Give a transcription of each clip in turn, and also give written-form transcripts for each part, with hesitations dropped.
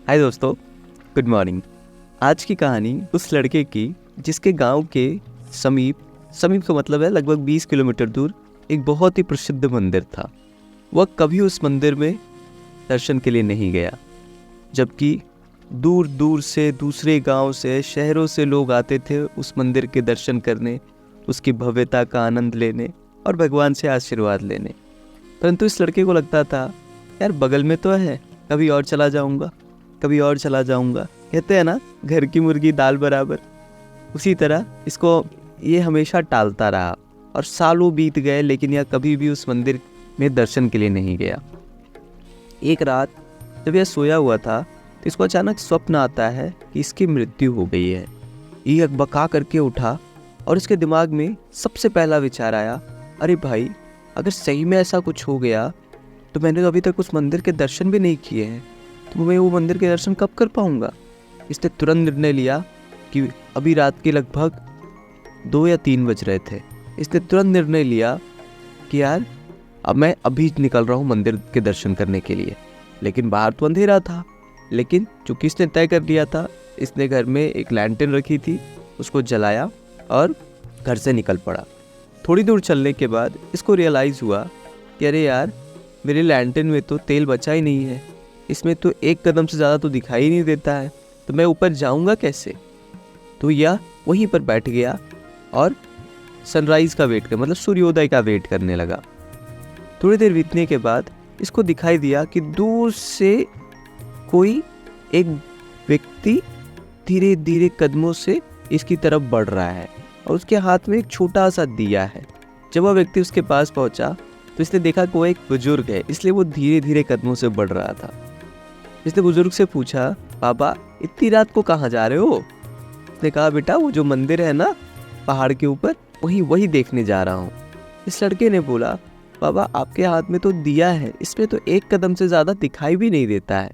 हाय दोस्तों, good morning. आज की कहानी उस लड़के की जिसके गांव के समीप समीप का मतलब है लगभग 20 किलोमीटर दूर एक बहुत ही प्रसिद्ध मंदिर था। वह कभी उस मंदिर में दर्शन के लिए नहीं गया, जबकि दूर दूर से दूसरे गांव से शहरों से लोग आते थे उस मंदिर के दर्शन करने, उसकी भव्यता का आनंद लेने और भगवान से आशीर्वाद लेने। परंतु इस लड़के को लगता था, यार बगल में तो है, कभी और चला जाऊंगा, कभी और चला जाऊंगा। कहते हैं ना, घर की मुर्गी दाल बराबर। उसी तरह इसको ये हमेशा टालता रहा और सालों बीत गए, लेकिन यह कभी भी उस मंदिर में दर्शन के लिए नहीं गया। एक रात जब यह सोया हुआ था तो इसको अचानक स्वप्न आता है कि इसकी मृत्यु हो गई है। ये अकबका करके उठा और इसके दिमाग में सबसे पहला विचार आया, अरे भाई, अगर सही में ऐसा कुछ हो गया तो मैंने तो अभी तक उस मंदिर के दर्शन भी नहीं किए हैं, तो मैं वो मंदिर के दर्शन कब कर पाऊंगा। इसने तुरंत निर्णय लिया कि अभी रात के लगभग 2 या 3 बज रहे थे। इसने तुरंत निर्णय लिया कि यार अब मैं अभी निकल रहा हूँ मंदिर के दर्शन करने के लिए। लेकिन बाहर तो अंधेरा था, लेकिन चूंकि इसने तय कर लिया था, इसने घर में एक लैंटर्न रखी थी, उसको जलाया और घर से निकल पड़ा। थोड़ी दूर चलने के बाद इसको रियलाइज़ हुआ कि अरे यार, मेरे लैंटर्न में तो तेल बचा ही नहीं है, इसमें तो एक कदम से ज़्यादा तो दिखाई नहीं देता है, तो मैं ऊपर जाऊंगा कैसे। तो यह वहीं पर बैठ गया और सनराइज़ का वेट कर मतलब सूर्योदय का वेट करने लगा। थोड़ी देर बीतने के बाद इसको दिखाई दिया कि दूर से कोई एक व्यक्ति धीरे धीरे कदमों से इसकी तरफ बढ़ रहा है और उसके हाथ में एक छोटा सा दिया है। जब वह व्यक्ति उसके पास पहुंचा तो इसने देखा कि वो एक बुजुर्ग है, इसलिए वो धीरे धीरे कदमों से बढ़ रहा था। इसने बुजुर्ग से पूछा, बाबा इतनी रात को कहाँ जा रहे हो। उसने कहा, बेटा वो जो मंदिर है ना पहाड़ के ऊपर, वही देखने जा रहा हूँ। इस लड़के ने बोला, बाबा आपके हाथ में तो दिया है, इसमें तो एक कदम से ज़्यादा दिखाई भी नहीं देता है,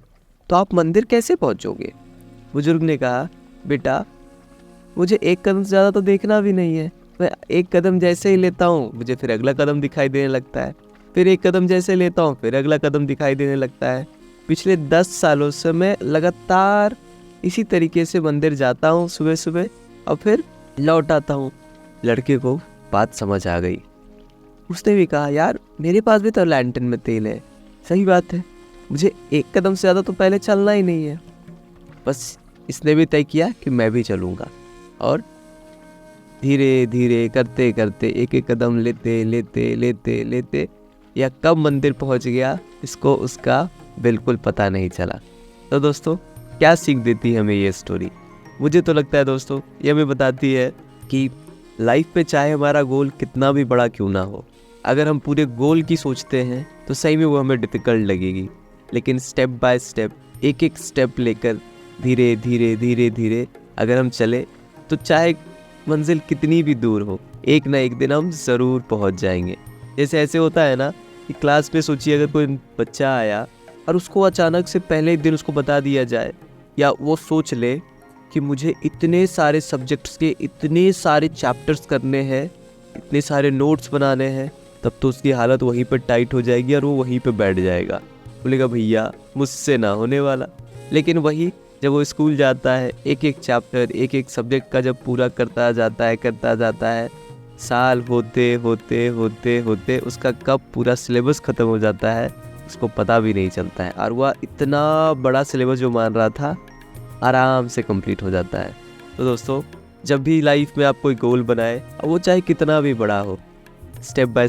तो आप मंदिर कैसे पहुँचोगे। बुजुर्ग ने कहा, बेटा मुझे एक कदम से ज़्यादा तो देखना भी नहीं है, मैं एक कदम जैसे ही लेता हूँ मुझे फिर अगला कदम दिखाई देने लगता है, फिर एक कदम जैसे लेता हूँ फिर अगला कदम दिखाई देने लगता है। पिछले 10 सालों से मैं लगातार इसी तरीके से मंदिर जाता हूँ सुबह सुबह और फिर लौट आता हूँ। लड़के को बात समझ आ गई। उसने भी कहा, यार मेरे पास भी तो लैंटर्न में तेल है, सही बात है, मुझे एक कदम से ज़्यादा तो पहले चलना ही नहीं है। बस इसने भी तय किया कि मैं भी चलूँगा और धीरे धीरे करते करते एक एक कदम लेते लेते लेते लेते यह कब मंदिर पहुंच गया इसको उसका बिल्कुल पता नहीं चला। तो दोस्तों, क्या सीख देती है हमें ये स्टोरी। मुझे तो लगता है दोस्तों ये हमें बताती है कि लाइफ पे चाहे हमारा गोल कितना भी बड़ा क्यों ना हो, अगर हम पूरे गोल की सोचते हैं तो सही में वो हमें डिफ़िकल्ट लगेगी, लेकिन स्टेप बाय स्टेप एक एक स्टेप लेकर धीरे धीरे धीरे धीरे अगर हम चले तो चाहे मंजिल कितनी भी दूर हो, एक ना एक दिन हम ज़रूर पहुंच जाएंगे। जैसे ऐसे होता है ना कि क्लास में सोचिए अगर कोई बच्चा आया और उसको अचानक से पहले ही दिन उसको बता दिया जाए, या वो सोच ले कि मुझे इतने सारे सब्जेक्ट्स के इतने सारे चैप्टर्स करने हैं, इतने सारे नोट्स बनाने हैं, तब तो उसकी हालत वहीं पर टाइट हो जाएगी और वो वहीं पर बैठ जाएगा, बोलेगा भैया मुझसे ना होने वाला। लेकिन वही जब वो स्कूल जाता है, एक एक चैप्टर एक एक सब्जेक्ट का जब पूरा करता जाता है, साल होते होते होते होते उसका कब पूरा सिलेबस ख़त्म हो जाता है उसको पता भी नहीं चलता है, और वह इतना बड़ा सिलेबस जो मान रहा था आराम से कंप्लीट हो जाता है। तो दोस्तों, जब भी लाइफ में आप कोई गोल बनाए, और वो चाहे कितना भी बड़ा हो, स्टेप बाय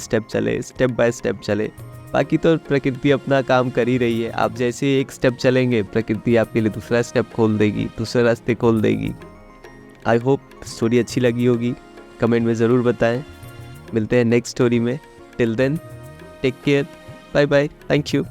स्टेप चले। बाकी तो प्रकृति अपना काम कर ही रही है। आप जैसे एक स्टेप चलेंगे, प्रकृति आपके लिए दूसरा स्टेप खोल देगी, दूसरे रास्ते खोल देगी। आई होप स्टोरी अच्छी लगी होगी, कमेंट में ज़रूर बताएं। मिलते हैं नेक्स्ट स्टोरी में। Till then take care, bye bye, thank you.